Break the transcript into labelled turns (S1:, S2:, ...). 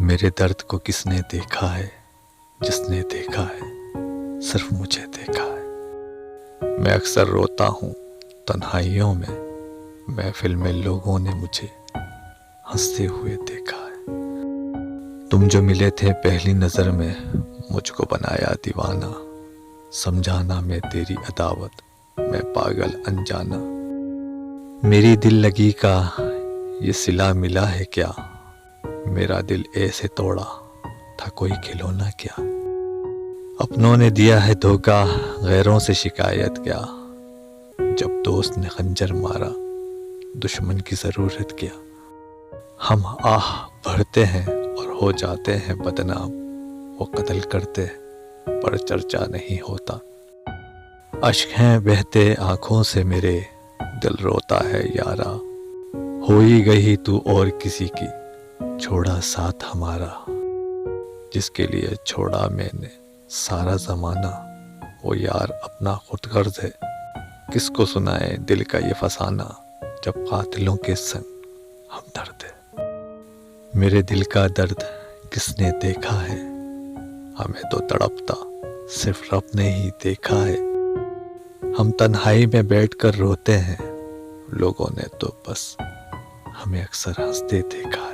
S1: میرے درد کو کس نے دیکھا ہے؟ جس نے دیکھا ہے صرف مجھے دیکھا ہے۔ میں اکثر روتا ہوں تنہائیوں میں، محفل میں لوگوں نے مجھے ہنستے ہوئے دیکھا ہے۔ تم جو ملے تھے پہلی نظر میں، مجھ کو بنایا دیوانہ، سمجھانا میں تیری عداوت، میں پاگل انجانا۔ میری دل لگی کا یہ صلہ ملا ہے کیا؟ میرا دل ایسے توڑا تھا کوئی کھلونا کیا؟ اپنوں نے دیا ہے دھوکا، غیروں سے شکایت کیا؟ جب دوست نے خنجر مارا، دشمن کی ضرورت کیا؟ ہم آہ بھرتے ہیں اور ہو جاتے ہیں بدنام، وہ قتل کرتے پر چرچا نہیں ہوتا۔ اشک ہیں بہتے آنکھوں سے میرے، دل روتا ہے یارا، ہو ہی گئی تو اور کسی کی، چھوڑا ساتھ ہمارا۔ جس کے لیے چھوڑا میں نے سارا زمانہ، وہ یار اپنا خود غرض ہے، کس کو سنائے دل کا یہ فسانہ، جب قاتلوں کے سنگ ہم درد ہے۔ میرے دل کا درد کس نے دیکھا ہے؟ ہمیں تو تڑپتا صرف رب نے ہی دیکھا ہے۔ ہم تنہائی میں بیٹھ کر روتے ہیں، لوگوں نے تو بس ہمیں اکثر ہنستے دیکھا ہے۔